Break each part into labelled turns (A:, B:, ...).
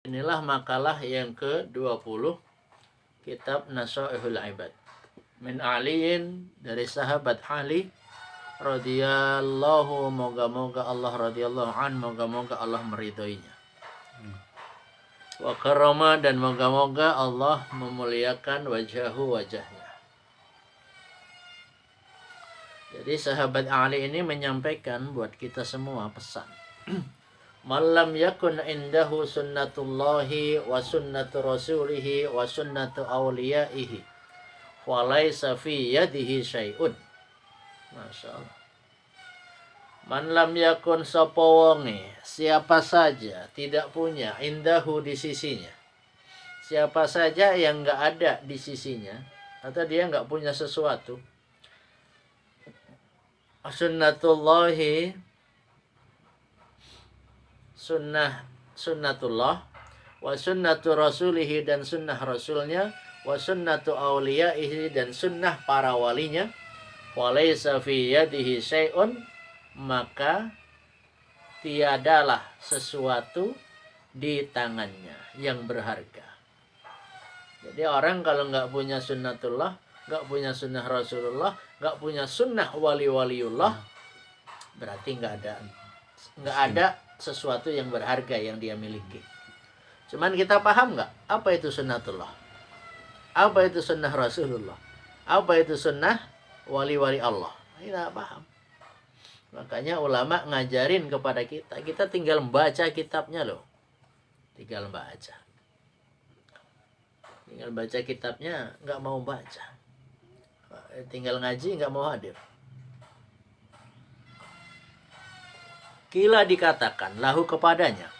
A: Inilah makalah yang ke-20 kitab Nasaihul Ibad. Min Aliin, dari sahabat Ali radhiyallahu, moga-moga Allah radhiyallahu an, moga-moga Allah meridhoinya. Wa karama, dan moga-moga Allah memuliakan wajahnya. Jadi sahabat Ali ini menyampaikan buat kita semua pesan. Malam yakun indahu sunnatullahi wa sunnatu rasulihi wa sunnatu awliyaihi walaysa fi yadihi syai'un. Masya Allah. Man lam yakun sapa wonge, siapa saja tidak punya indahu di sisinya, siapa saja yang enggak ada di sisinya, atau dia enggak punya sesuatu, sunnatullahi, sunnatullah, wa sunnatu rasulihi, dan sunnah rasulnya, wa sunnatu awliyaihi, dan sunnah para walinya, walaysa fi yadihi syai'un, maka tiadalah sesuatu di tangannya yang berharga. Jadi orang kalau nggak punya sunnatullah, nggak punya sunnah Rasulullah, nggak punya sunnah waliullah, berarti nggak ada sesuatu yang berharga yang dia miliki. Cuman kita paham nggak apa itu sunnatullah, apa itu sunnah Rasulullah, apa itu sunnah wali-wali Allah? Kita paham. Makanya ulama ngajarin kepada kita, kita tinggal membaca kitabnya loh. Tinggal baca kitabnya, nggak mau baca. Tinggal ngaji, nggak mau hadir. Kila dikatakan lahu kepadanya,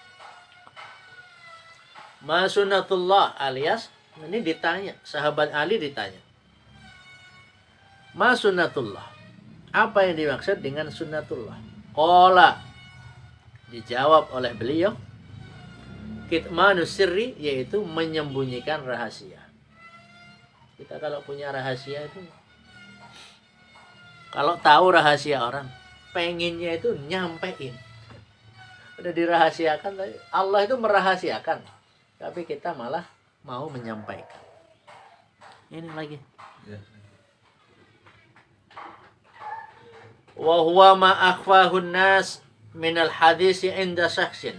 A: ma sunnatullah, alias ini ditanya, sahabat Ali ditanya, ma sunnatullah, apa yang dimaksud dengan sunnatullah? Qala, dijawab oleh beliau, kitmanus sirri, yaitu menyembunyikan rahasia. Kita kalau punya rahasia itu, kalau tahu rahasia orang, pengennya itu nyampein. Udah dirahasiakan, Allah itu merahasiakan, tapi kita malah mau menyampaikan. Ini lagi. Wa huwa ma akhfahun nas minal hadis inda syakhsin.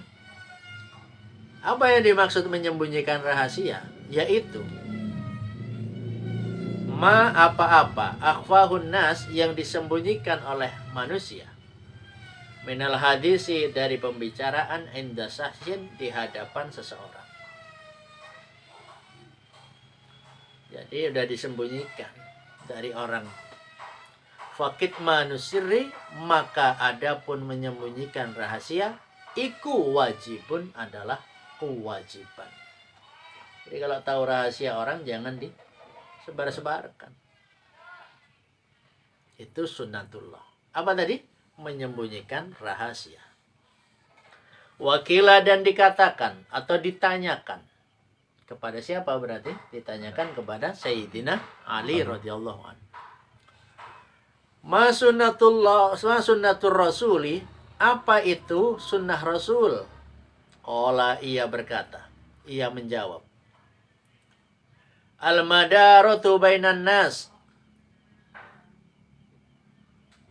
A: Apa yang dimaksud menyembunyikan rahasia? Yaitu ma apa-apa akhfahun nas, yang disembunyikan oleh manusia, minal hadisi, dari pembicaraan, inda syakhsin, di hadapan seseorang. Jadi sudah disembunyikan dari orang. Fakit manusirri, maka adapun menyembunyikan rahasia, iku wajibun, adalah kewajiban. Jadi kalau tahu rahasia orang, jangan disebar-sebarkan. Itu sunnatullah. Apa tadi? Menyembunyikan rahasia. Wakila, dan dikatakan atau ditanyakan kepada siapa berarti? Ditanyakan kepada Sayyidina Ali radhiyallahu anhu. Ma sunnatullah, ma sunnatur rasuli, apa itu sunnah Rasul? Qala, ia berkata, ia menjawab, al-madaratu bainan nas.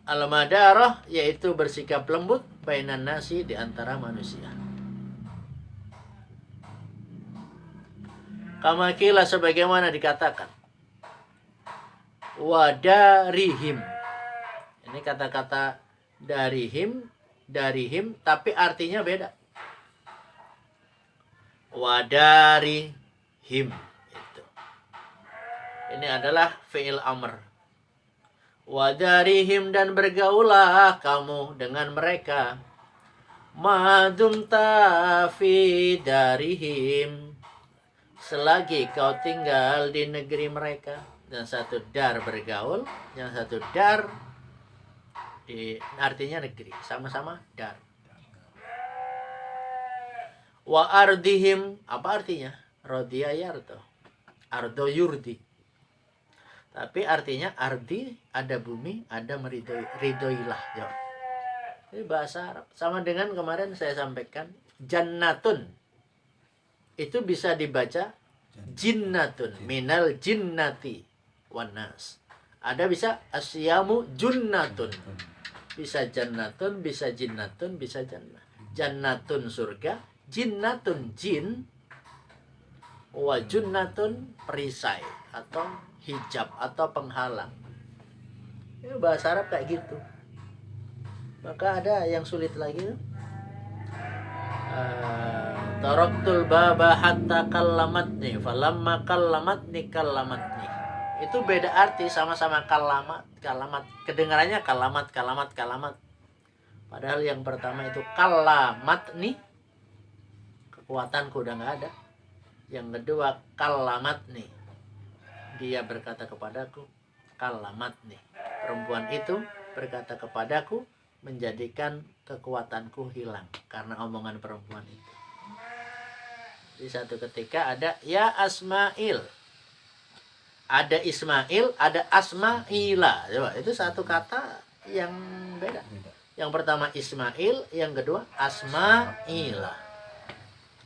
A: Al-madarah, yaitu bersikap lembut, bainan nasi, di antara manusia. Kama kila, sebagaimana dikatakan, wadarihim. Ini kata-kata darihim, tapi artinya beda. Wadarihim itu. Ini adalah fi'il amr. Wadarihim, dan bergaulah kamu dengan mereka. Madumta fi darihim, selagi kau tinggal di negeri mereka. Dan satu dar bergaul, yang satu dar artinya negeri, sama-sama dar. Wa ardihim, apa artinya? Rodiya yardo, ardo yurdi. Tapi artinya ardi, ada bumi, ada ridhoilah. Ini bahasa Arab. Sama dengan kemarin saya sampaikan, jannatun. itu bisa dibaca jinnatun minal jinnati wanas. Ada bisa asyamu junnatun. Bisa jannatun, bisa jinnatun, bisa jannah. Jannatun surga, jinnatun jin, wa junnatun perisai atau hijab atau penghalang. Ini bahasa Arab kayak gitu. Maka ada yang sulit lagi. Taraktul baba hatta kallamatni falamma kallamatni. Itu beda arti, sama-sama kalamat. Kedengarannya kalamat. Padahal yang pertama itu kallamatni, kekuatanku udah nggak ada. Yang kedua kallamatni, dia berkata kepadaku. Kallamatni, perempuan itu berkata kepadaku, menjadikan kekuatanku hilang karena omongan perempuan itu. Di satu ketika ada ya Asmail, ada Ismail, ada Asmaila. Coba, itu satu kata yang beda. Yang pertama Ismail, yang kedua Asmaila.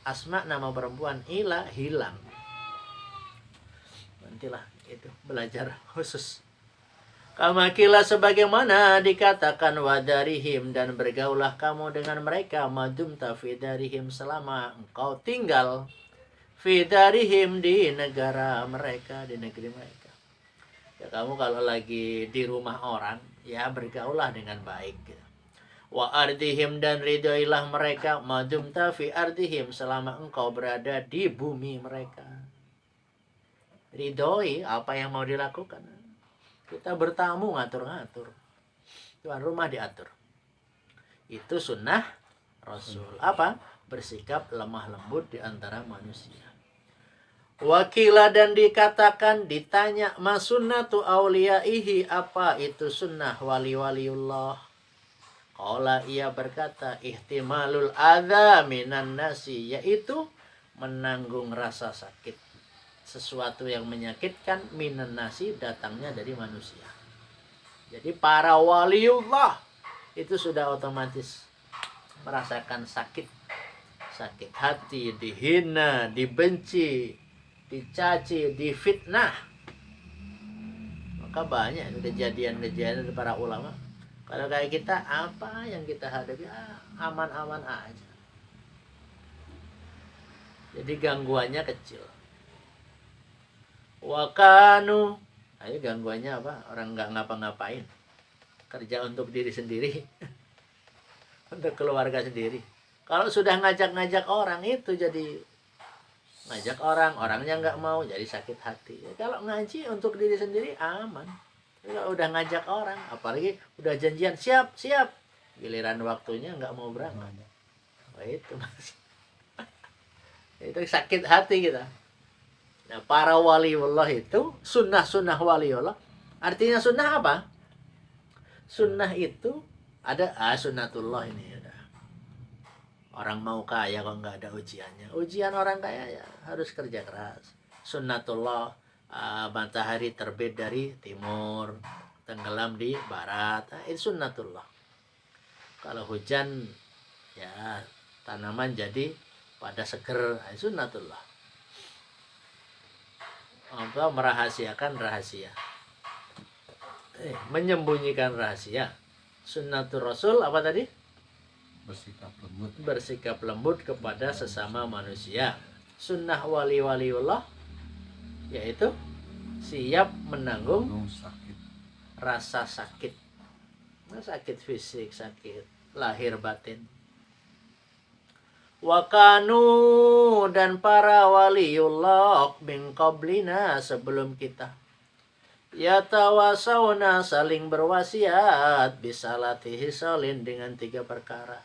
A: Asma nama perempuan, Ila hilang. Nantilah itu belajar khusus. Kamakila sebagaimana dikatakan wadarihim, dan bergaulah kamu dengan mereka madum tafidarihim, selama engkau tinggal fidarihim di negara mereka, di negeri mereka. Ya kamu kalau lagi di rumah orang, ya bergaulah dengan baik. Wa ardihim, dan ridhoilah mereka madum tafi ardihim, selama engkau berada di bumi mereka. Ridhoi apa yang mau dilakukan. Kita bertamu ngatur-ngatur, tuan rumah diatur. Itu sunnah Rasul. Apa? Bersikap lemah lembut di antara manusia. Wakila, dan dikatakan, ditanya, masunnatu auliyaihi, apa itu sunnah wali-waliullah? Qala, ia berkata, ihtimalul adza minan nasi, yaitu menanggung rasa sakit. Sesuatu yang menyakitkan minan nasi, datangnya dari manusia. Jadi para waliullah itu sudah otomatis merasakan sakit. Sakit hati, dihina, dibenci, dicaci, difitnah. Maka banyak kejadian-kejadian dari para ulama. Kalau kayak kita, apa yang kita hadapi aman-aman aja. Jadi gangguannya kecil. Wakanu, ayo gangguannya apa? Orang nggak ngapa-ngapain, kerja untuk diri sendiri, untuk keluarga sendiri. Kalau sudah ngajak-ngajak orang, itu jadi ngajak orang, orangnya nggak mau, jadi sakit hati. Ya, kalau ngaji untuk diri sendiri aman. Kalau udah ngajak orang, apalagi udah janjian siap, giliran waktunya nggak mau berangkat. Wah, itu masih itu sakit hati kita. Nah, para waliullah itu sunnah waliullah. Artinya sunnah apa? Sunnah itu ada sunnatullah ini ada. Orang mau kaya kok nggak ada ujiannya. Ujian orang kaya ya harus kerja keras. Sunnatullah, matahari terbit dari timur, tenggelam di barat. Nah, itu sunnatullah. Kalau hujan ya tanaman jadi pada seger. Nah, itu sunnatullah. Apa merahasiakan rahasia, menyembunyikan rahasia. Sunnatul Rasul apa tadi? Bersikap lembut kepada sesama manusia. Sunnah waliullah yaitu siap menanggung rasa sakit. Nah, sakit fisik, sakit lahir batin. Wakanu, dan para waliullah min qablina, sebelum kita, yatawasawna, saling berwasiat, bisalatihi, salin, dengan 3 perkara.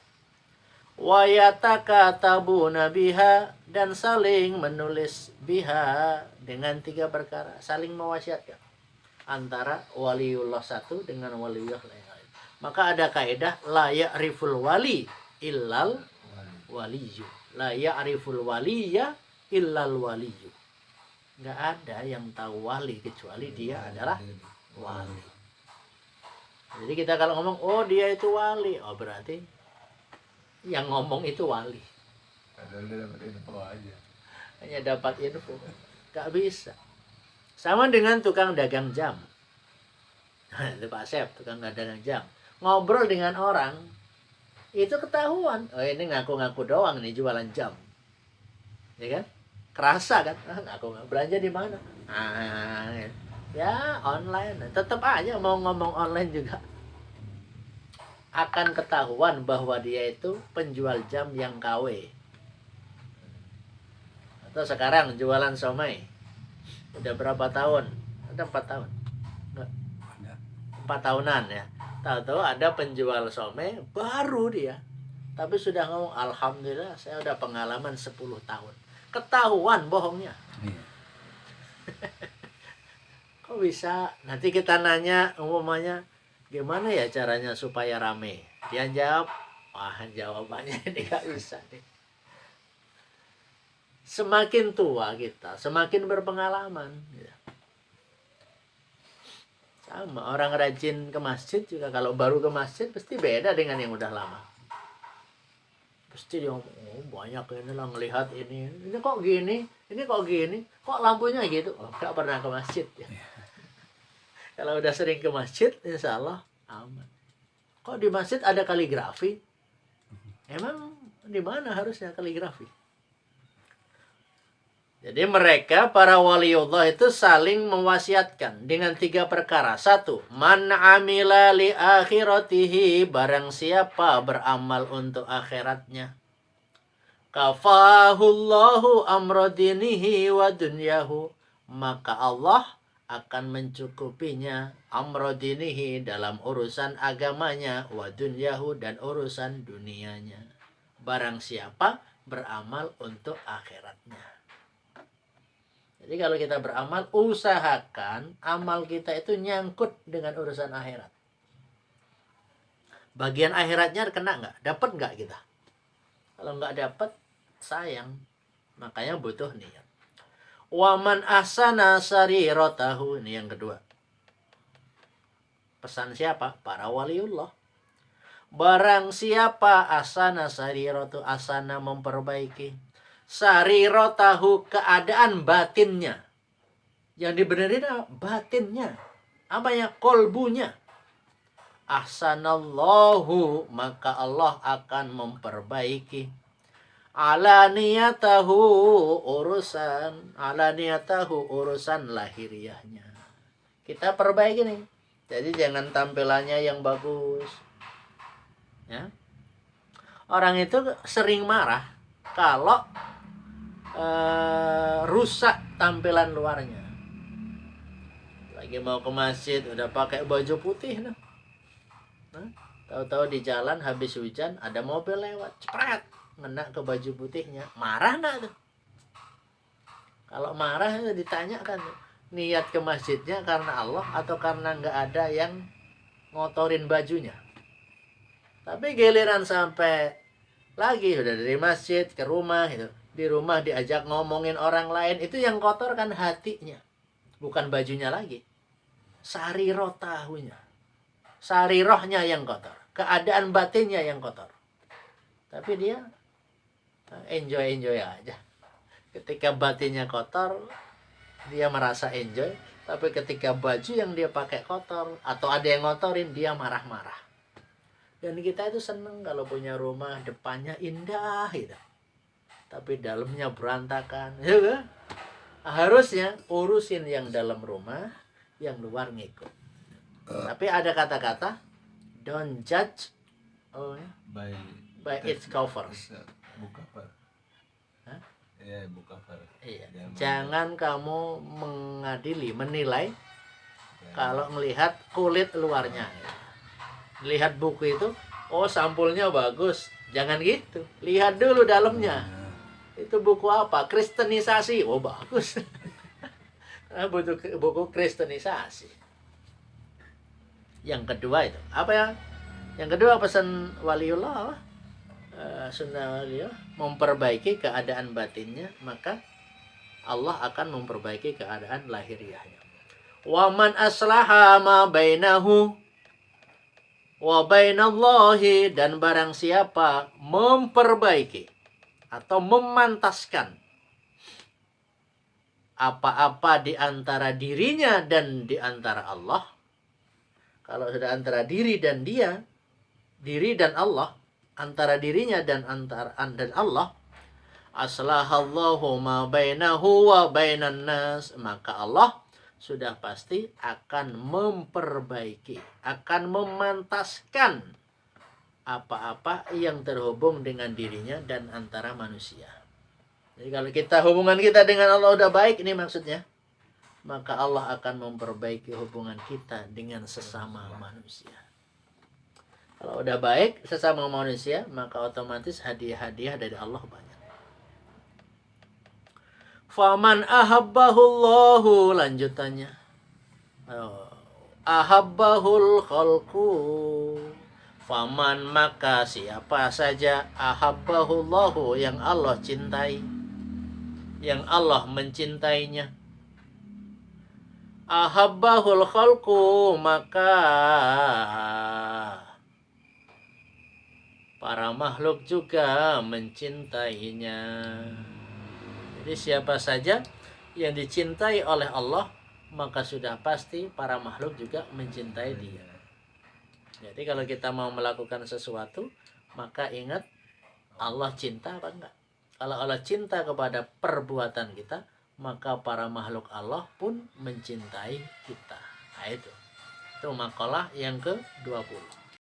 A: Wayatakatabu biha, dan saling menulis biha, dengan 3 perkara. Saling mewasiatkan antara waliullah satu dengan waliullah lain. Maka ada kaidah la ya'riful wali illal waliyu, la ya'riful waliya illal waliyu. Nggak ada yang tahu wali kecuali dia adalah wali. Jadi kita kalau ngomong, oh dia itu wali, oh berarti yang ngomong itu wali. hanya dapat info. Gak bisa. Sama dengan tukang dagang jam. Itu Pak Sep, tukang dagang jam. Ngobrol dengan orang, itu ketahuan. Oh ini ngaku-ngaku doang nih jualan jam. Ya kan? Kerasa kan? Ngaku belanja di mana? Ya online. Tetap aja mau ngomong online juga. Akan ketahuan bahwa dia itu penjual jam yang KW. Atau sekarang jualan somai. Udah berapa tahun? Udah 4 tahun. 4 tahunan ya. Tahu-tahu ada penjual somai baru dia. Tapi sudah ngomong, alhamdulillah saya udah pengalaman 10 tahun. Ketahuan bohongnya. Kok bisa? Nanti kita nanya umumnya, gimana ya caranya supaya rame? Dia jawab, wah jawabannya ini gak bisa nih. Semakin tua kita, semakin berpengalaman. Sama, orang rajin ke masjid juga kalau baru ke masjid pasti beda dengan yang udah lama. Pasti dia ngomong, oh, banyak ini lah ngelihat ini kok gini, ini kok gini, kok lampunya gitu. Oh, gak pernah ke masjid ya. Kalau udah sering ke masjid, insya Allah aman. Kok di masjid ada kaligrafi? Emang di mana harusnya kaligrafi? Jadi mereka para waliullah itu saling mewasiatkan dengan 3 perkara. 1, man amila li akhiratihi, barang siapa beramal untuk akhiratnya. Kafahullahu amrodinihi wa dunyahu, maka Allah akan mencukupinya amrodinihi dalam urusan agamanya, wa dunyahu dan urusan dunianya. Barang siapa beramal untuk akhiratnya. Jadi kalau kita beramal, usahakan amal kita itu nyangkut dengan urusan akhirat. Bagian akhiratnya kena nggak? Dapat nggak kita? Kalau nggak dapat, sayang. Makanya butuh niat. Waman ahsana sarirotahu. Ini yang kedua. Pesan siapa? Para waliullah. Barang siapa ahsana sarirotu, ahsana memperbaiki. Sarirotahu, keadaan batinnya. Yang dibenerin batinnya. Apanya? Kolbunya. Ahsanallahu, maka Allah akan memperbaiki. Alaniyatahu, urusan lahiriahnya. Kita perbaiki nih. Jadi jangan tampilannya yang bagus. Ya. Orang itu sering marah kalau rusak tampilan luarnya. Lagi mau ke masjid udah pakai baju putih nah. Tahu-tahu di jalan habis hujan ada mobil lewat, cepret, ngena ke baju putihnya. Marah enggak tuh? Kalau marah itu ditanyakan tuh, niat ke masjidnya karena Allah atau karena nggak ada yang ngotorin bajunya. Tapi giliran sampai lagi udah dari masjid ke rumah itu, di rumah diajak ngomongin orang lain, itu yang kotor kan hatinya, bukan bajunya lagi. Sarirotahunya, sarirohnya yang kotor, keadaan batinnya yang kotor. Tapi dia enjoy aja. Ketika batinnya kotor, dia merasa enjoy. Tapi ketika baju yang dia pakai kotor atau ada yang ngotorin, dia marah-marah. Dan kita itu seneng kalau punya rumah depannya indah gitu, tapi dalamnya berantakan, ya kan? Harusnya urusin yang dalam rumah, yang luar ngikut. Tapi ada kata-kata, don't judge by its covers. Iya. Jangan kamu mengadili, menilai kalau melihat kulit luarnya. Lihat buku itu, oh sampulnya bagus. Jangan gitu. Lihat dulu dalamnya. Itu buku apa? Kristenisasi. Oh bagus. Butuh buku kristenisasi. Yang kedua itu apa ya? Yang kedua pesan waliullah, sunnah waliullah, memperbaiki keadaan batinnya, maka Allah akan memperbaiki keadaan lahiriahnya. Waman aslaha ma bainahu wa bainallahi, dan barang siapa memperbaiki atau memantaskan apa-apa di antara dirinya dan di antara Allah. Kalau sudah antara diri dan dia, diri dan Allah, antara dirinya dan Allah, aslahallahu ma bainahu wa bainan nas, maka Allah sudah pasti akan memperbaiki, akan memantaskan apa-apa yang terhubung dengan dirinya dan antara manusia. Jadi kalau hubungan kita dengan Allah udah baik, ini maksudnya, maka Allah akan memperbaiki hubungan kita dengan sesama manusia. Kalau udah baik sesama manusia, maka otomatis hadiah-hadiah dari Allah banyak. Faman ahabbahullahu, lanjutannya. Ahabbahul khalqu. Faman, maka siapa saja, ahabbahullahu, yang Allah cintai, yang Allah mencintainya. Ahabbahul khalqu, maka para makhluk juga mencintainya. Jadi siapa saja yang dicintai oleh Allah, maka sudah pasti para makhluk juga mencintai dia. Jadi kalau kita mau melakukan sesuatu, maka ingat Allah cinta apa enggak. Kalau Allah cinta kepada perbuatan kita, maka para makhluk Allah pun mencintai kita. Nah itu makalah yang ke-20.